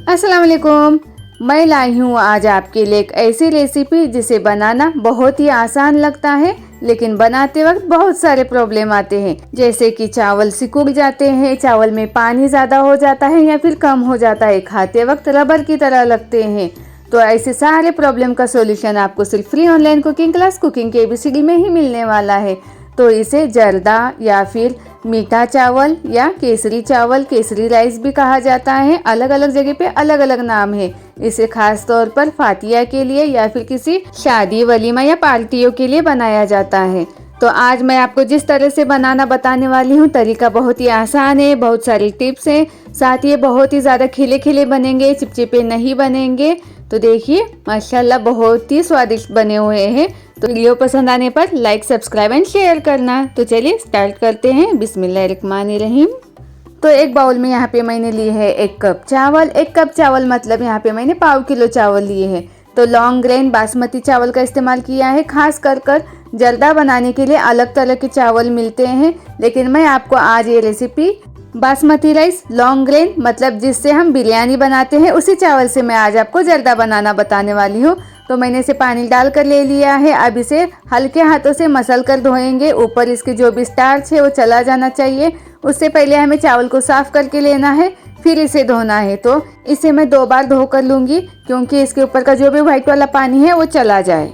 अस्सलाम वालेकुम। मैं लाई हूँ आज आपके लिए एक ऐसी रेसिपी जिसे बनाना बहुत ही आसान लगता है, लेकिन बनाते वक्त बहुत सारे प्रॉब्लम आते हैं, जैसे कि चावल सिकुड़ जाते हैं, चावल में पानी ज़्यादा हो जाता है या फिर कम हो जाता है, खाते वक्त रबर की तरह लगते हैं। तो ऐसे सारे प्रॉब्लम का सोल्यूशन आपको सिर्फ free online cooking class cooking के ABCD में ही मिलने वाला है। तो इसे जर्दा या फिर मीठा चावल या केसरी राइस भी कहा जाता है। अलग अलग जगह पे अलग अलग नाम है। इसे खास तौर पर फातिया के लिए या फिर किसी शादी वलीमा या पार्टियों के लिए बनाया जाता है। तो आज मैं आपको जिस तरह से बनाना बताने वाली हूँ, तरीका बहुत ही आसान है, बहुत सारी टिप्स हैं, साथ ही बहुत ही ज़्यादा खिले खिले बनेंगे, चिपचिपे नहीं बनेंगे। तो देखिए माशाल्लाह बहुत ही स्वादिष्ट बने हुए हैं। तो वीडियो पसंद आने पर लाइक सब्सक्राइब एंड शेयर करना। तो चलिए स्टार्ट करते हैं। बिस्मिल्लाहिर्रहमानिर्रहीम। तो एक बाउल में यहाँ पे मैंने लिए है 1 कप चावल। 1 कप चावल मतलब यहाँ पे मैंने पाव किलो चावल लिए हैं। तो लॉन्ग ग्रेन बासमती चावल का इस्तेमाल किया है। खास कर जर्दा बनाने के लिए अलग तरह के चावल मिलते हैं, लेकिन मैं आपको आज ये recipe basmati rice long grain मतलब जिससे हम बिरयानी बनाते हैं, उसी चावल से मैं आज आपको जर्दा बनाना बताने वाली हूँ। तो मैंने इसे पानी डाल कर ले लिया है। अब इसे हल्के हाथों से मसल कर धोएंगे। ऊपर इसके जो भी स्टार्च है वो चला जाना चाहिए। उससे पहले हमें चावल को साफ करके लेना है, फिर इसे धोना है। तो इसे मैं 2 बार धो कर लूँगी, क्योंकि इसके ऊपर का जो भी व्हाइट वाला पानी है वो चला जाए।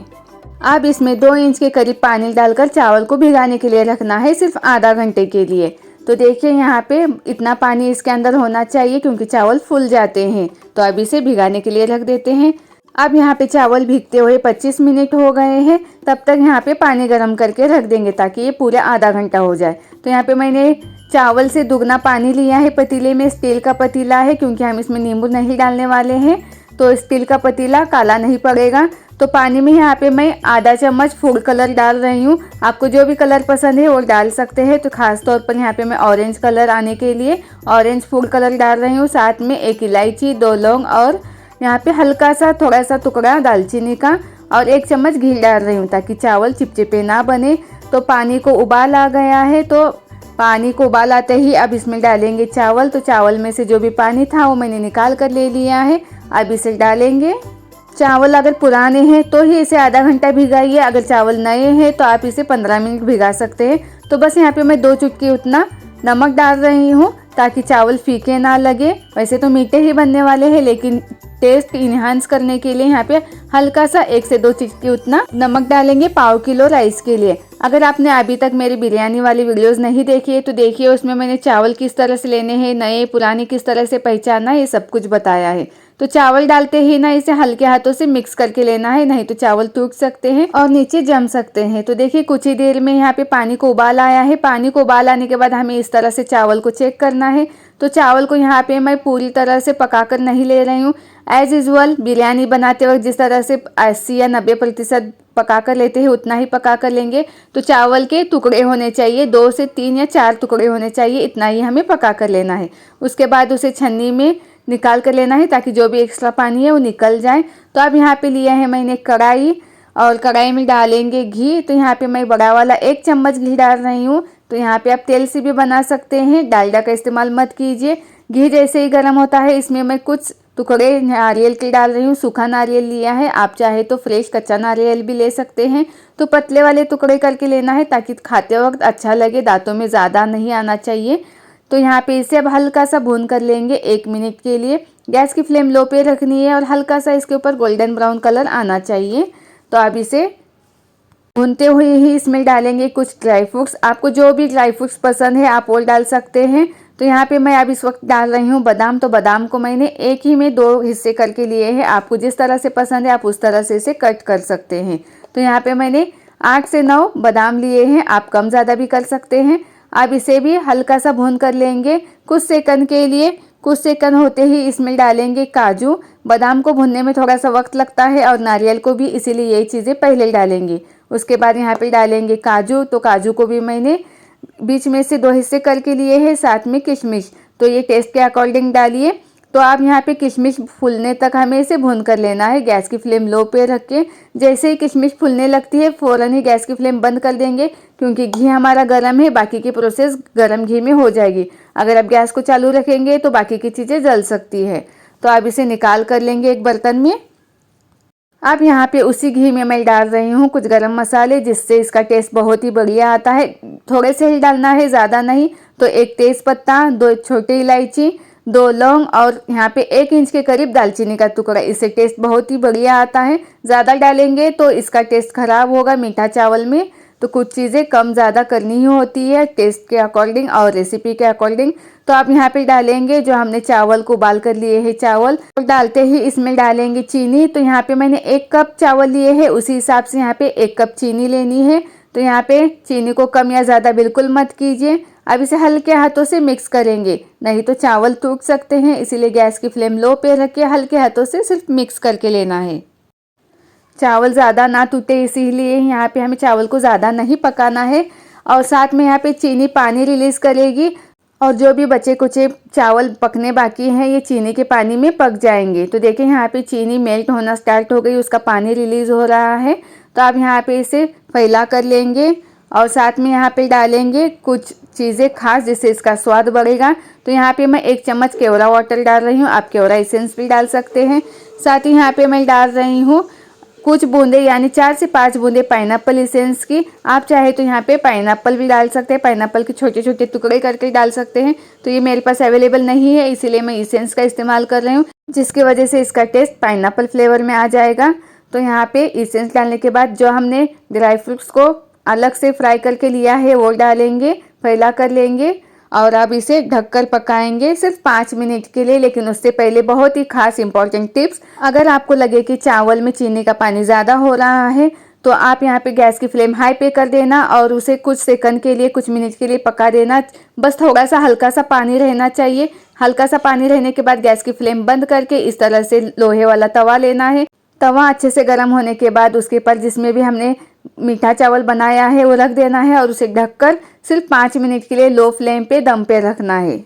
अब इसमें 2 इंच के करीब पानी डालकर चावल को भिगाने के लिए रखना है, सिर्फ आधा घंटे के लिए। तो देखिए यहाँ पे इतना पानी इसके अंदर होना चाहिए, क्योंकि चावल फूल जाते हैं। तो अब इसे भिगाने के लिए रख देते हैं। अब यहाँ पे चावल भीगते हुए 25 मिनट हो गए हैं। तब तक यहाँ पे पानी गर्म करके रख देंगे, ताकि ये पूरा आधा घंटा हो जाए। तो यहाँ पे मैंने चावल से दुगना पानी लिया है। पतीले में स्टील का पतीला है, क्योंकि हम इसमें नींबू नहीं डालने वाले हैं। तो स्टील का पतीला काला नहीं पड़ेगा। तो पानी में यहाँ पे मैं आधा चम्मच फूड कलर डाल रही हूँ। आपको जो भी कलर पसंद है वो डाल सकते हैं। तो खास तौर पर यहाँ पे मैं ऑरेंज कलर आने के लिए ऑरेंज फूड कलर डाल रही हूँ। साथ में 1 इलायची, 2 लौंग और यहाँ पे हल्का सा थोड़ा सा टुकड़ा दालचीनी का और 1 चम्मच घी डाल रही हूँ, ताकि चावल चिपचिपे ना बने। तो पानी को उबाल आ गया है। तो पानी को उबाल आते ही अब इसमें डालेंगे चावल। तो चावल में से जो भी पानी था वो मैंने निकाल कर ले लिया है। अब इसे डालेंगे। चावल अगर पुराने हैं तो ही इसे आधा घंटा भिगाइए। अगर चावल नए हैं तो आप इसे 15 मिनट भिगा सकते हैं। तो बस यहाँ पे मैं 2 चुटकी उतना नमक डाल रही हूँ, ताकि चावल फीके ना लगे। वैसे तो मीठे ही बनने वाले हैं, लेकिन टेस्ट इन्हांस करने के लिए यहाँ पे हल्का सा 1 से 2 चुटकी उतना नमक डालेंगे पाव किलो राइस के लिए। अगर आपने अभी तक मेरी बिरयानी वाली वीडियोस नहीं देखी है तो देखिए, उसमें मैंने चावल किस तरह से लेने हैं, नए पुराने किस तरह से पहचानना है, ये सब कुछ बताया है। तो चावल डालते ही ना इसे हल्के हाथों से मिक्स करके लेना है, नहीं तो चावल टूट सकते हैं और नीचे जम सकते हैं। तो देखिए कुछ ही देर में यहाँ पे पानी को उबाल आया है। पानी को उबाल आने के बाद हमें इस तरह से चावल को चेक करना है। तो चावल को यहाँ पे मैं पूरी तरह से पकाकर नहीं ले रही हूँ। एज यूजुअल बिरयानी बनाते वक्त जिस तरह से 80 या 90% पका कर लेते हैं, उतना ही पका कर लेंगे। तो चावल के टुकड़े होने चाहिए, 2 से 3 या 4 टुकड़े होने चाहिए, इतना ही हमें पका कर लेना है। उसके बाद उसे छन्नी में निकाल कर लेना है, ताकि जो भी एक्स्ट्रा पानी है वो निकल जाए। तो अब यहाँ पे लिया है मैंने कढ़ाई, और कढ़ाई में डालेंगे घी। तो यहाँ पे मैं बड़ा वाला 1 चम्मच घी डाल रही हूँ। तो यहाँ पे आप तेल से भी बना सकते हैं, डालडा का इस्तेमाल मत कीजिए। घी जैसे ही गर्म होता है, इसमें मैं कुछ टुकड़े नारियल के डाल रही हूँ। सूखा नारियल लिया है, आप चाहे तो फ्रेश कच्चा नारियल भी ले सकते हैं। तो पतले वाले टुकड़े करके लेना है, ताकि खाते वक्त अच्छा लगे, दांतों में ज़्यादा नहीं आना चाहिए। तो यहाँ पे इसे अब हल्का सा भून कर लेंगे 1 मिनट के लिए। गैस की फ्लेम लो पे रखनी है और हल्का सा इसके ऊपर गोल्डन ब्राउन कलर आना चाहिए। तो अब इसे भूनते हुए ही इसमें डालेंगे कुछ ड्राई फ्रूट्स। आपको जो भी ड्राई फ्रूट्स पसंद है आप वो डाल सकते हैं। तो यहाँ पे मैं अब इस वक्त डाल रही हूँ बादाम। तो बादाम को मैंने एक ही में 2 हिस्से करके लिए हैं। आपको जिस तरह से पसंद है आप उस तरह से इसे कट कर सकते हैं। तो यहाँ पे मैंने 8 से 9 बादाम लिए हैं, आप कम ज़्यादा भी कर सकते हैं। अब इसे भी हल्का सा भून कर लेंगे कुछ सेकंड के लिए। कुछ सेकंड होते ही इसमें डालेंगे काजू। बादाम को भुनने में थोड़ा सा वक्त लगता है, और नारियल को भी, इसीलिए यही चीज़ें पहले डालेंगे। उसके बाद यहाँ पे डालेंगे काजू। तो काजू को भी मैंने बीच में से 2 हिस्से करके लिए हैं। साथ में किशमिश, तो ये टेस्ट के अकॉर्डिंग डालिए। तो आप यहाँ पे किशमिश फूलने तक हमें इसे भून कर लेना है, गैस की फ्लेम लो पे रख के। जैसे ही किशमिश फूलने लगती है फ़ौरन ही गैस की फ्लेम बंद कर देंगे, क्योंकि घी हमारा गर्म है, बाकी की प्रोसेस गर्म घी में हो जाएगी। अगर आप गैस को चालू रखेंगे तो बाकी की चीज़ें जल सकती है। तो अब इसे निकाल कर लेंगे एक बर्तन में। अब यहाँ पे उसी घी में मैं डाल रही हूँ कुछ गरम मसाले, जिससे इसका टेस्ट बहुत ही बढ़िया आता है। थोड़े से ही डालना है, ज़्यादा नहीं। तो 1 तेज पत्ता, 2 छोटी इलायची, 2 लौंग और यहाँ पे 1 इंच के करीब दालचीनी का टुकड़ा। इससे टेस्ट बहुत ही बढ़िया आता है। ज़्यादा डालेंगे तो इसका टेस्ट खराब होगा मीठा चावल में। तो कुछ चीज़ें कम ज़्यादा करनी ही होती है टेस्ट के अकॉर्डिंग और रेसिपी के अकॉर्डिंग। तो आप यहाँ पे डालेंगे जो हमने चावल को उबाल कर लिए हैं चावल, और डालते ही इसमें डालेंगे चीनी। तो यहाँ पे मैंने 1 कप चावल लिए हैं, उसी हिसाब से यहाँ पे 1 कप चीनी लेनी है। तो यहाँ पे चीनी को कम या ज़्यादा बिल्कुल मत कीजिए। अब इसे हल्के हाथों से मिक्स करेंगे, नहीं तो चावल टूट सकते हैं। इसीलिए गैस की फ्लेम लो पे रख के हल्के हाथों से सिर्फ मिक्स करके लेना है। चावल ज़्यादा ना टूटे, इसीलिए यहाँ पे हमें चावल को ज़्यादा नहीं पकाना है। और साथ में यहाँ पे चीनी पानी रिलीज़ करेगी, और जो भी बचे कुचे चावल पकने बाकी हैं ये चीनी के पानी में पक जाएंगे। तो देखिए यहाँ पे चीनी मेल्ट होना स्टार्ट हो गई, उसका पानी रिलीज़ हो रहा है। तो आप यहाँ पे इसे फैला कर लेंगे, और साथ में यहाँ पे डालेंगे कुछ चीज़ें खास जिससे इसका स्वाद बढ़ेगा। तो यहाँ पे मैं 1 चम्मच केवड़ा वाटर डाल रही हूँ, आप केवड़ा एसेंस भी डाल सकते हैं। साथ ही यहाँ पे मैं डाल रही हूँ कुछ बूंदे, यानी 4 से 5 बूंदे पाइनएप्पल एसेंस की। आप चाहे तो यहाँ पे पाइनएप्पल भी डाल सकते हैं, पाइनएप्पल के छोटे छोटे टुकड़े करके डाल सकते हैं। तो ये मेरे पास अवेलेबल नहीं है, इसीलिए मैं एसेंस का इस्तेमाल कर रही हूँ, जिसकी वजह से इसका टेस्ट पाइनएप्पल फ्लेवर में आ जाएगा। तो यहाँ पे एसेंस डालने के बाद जो हमने ड्राई फ्रूट्स को अलग से फ्राई करके लिया है वो डालेंगे, फैला कर लेंगे, और अब इसे ढककर पकाएंगे सिर्फ 5 मिनट के लिए। लेकिन उससे पहले बहुत ही खास इंपॉर्टेंट टिप्स, अगर आपको लगे कि चावल में चीनी का पानी ज़्यादा हो रहा है तो आप यहाँ पे गैस की फ्लेम हाई पे कर देना और उसे कुछ सेकंड के लिए, कुछ मिनट के लिए पका देना। बस थोड़ा सा हल्का सा पानी रहना चाहिए। हल्का सा पानी रहने के बाद गैस की फ्लेम बंद करके इस तरह से लोहे वाला तवा लेना है। तवा अच्छे से गर्म होने के बाद उसके ऊपर जिसमें भी हमने मीठा चावल बनाया है वो रख देना है, और उसे ढककर सिर्फ 5 मिनट के लिए लो फ्लेम पे दम पे रखना है।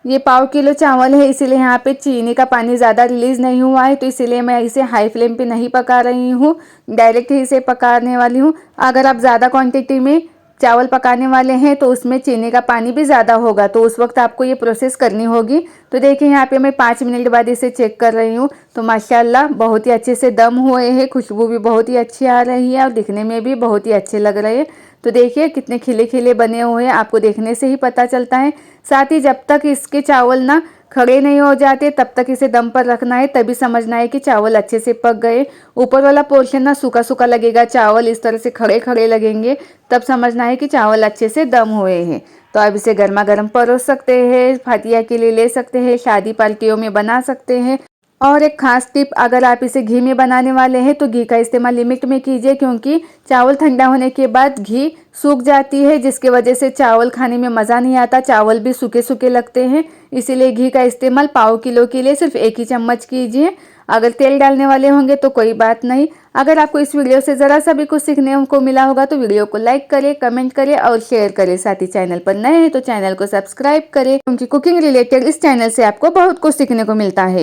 ये 1/4 किलो चावल है, इसीलिए यहाँ पे चीनी का पानी ज़्यादा रिलीज़ नहीं हुआ है, तो इसीलिए मैं इसे हाई फ्लेम पे नहीं पका रही हूँ, डायरेक्ट ही इसे पकाने वाली हूँ। अगर आप ज़्यादा क्वांटिटी में चावल पकाने वाले हैं तो उसमें चीनी का पानी भी ज़्यादा होगा, तो उस वक्त आपको ये प्रोसेस करनी होगी। तो देखिए यहाँ पे मैं 5 मिनट बाद इसे चेक कर रही हूँ, तो माशाल्लाह बहुत ही अच्छे से दम हुए हैं, खुशबू भी बहुत ही अच्छी आ रही है और दिखने में भी बहुत ही अच्छे लग रहे हैं। तो देखिए कितने खिले खिले बने हुए हैं, आपको देखने से ही पता चलता है। साथ ही जब तक इसके चावल ना खड़े नहीं हो जाते तब तक इसे दम पर रखना है, तभी समझना है कि चावल अच्छे से पक गए। ऊपर वाला पोर्शन ना सूखा सूखा लगेगा, चावल इस तरह से खड़े खड़े लगेंगे, तब समझना है कि चावल अच्छे से दम हुए हैं। तो अब इसे गर्मा गर्म परोस सकते हैं, फातिया के लिए ले सकते हैं, शादी पार्टियों में बना सकते हैं। और एक खास टिप, अगर आप इसे घी में बनाने वाले हैं तो घी का इस्तेमाल लिमिट में कीजिए, क्योंकि चावल ठंडा होने के बाद घी सूख जाती है, जिसकी वजह से चावल खाने में मज़ा नहीं आता, चावल भी सूखे सूखे लगते हैं। इसीलिए घी का इस्तेमाल 1/4 किलो के लिए सिर्फ 1 ही चम्मच कीजिए। अगर तेल डालने वाले होंगे तो कोई बात नहीं। अगर आपको इस वीडियो से ज़रा सा भी कुछ सीखने को मिला होगा तो वीडियो को लाइक करें, कमेंट करें और शेयर करें। साथ ही चैनल पर नए हैं तो चैनल को सब्सक्राइब करें, क्योंकि कुकिंग रिलेटेड इस चैनल से आपको बहुत कुछ सीखने को मिलता है।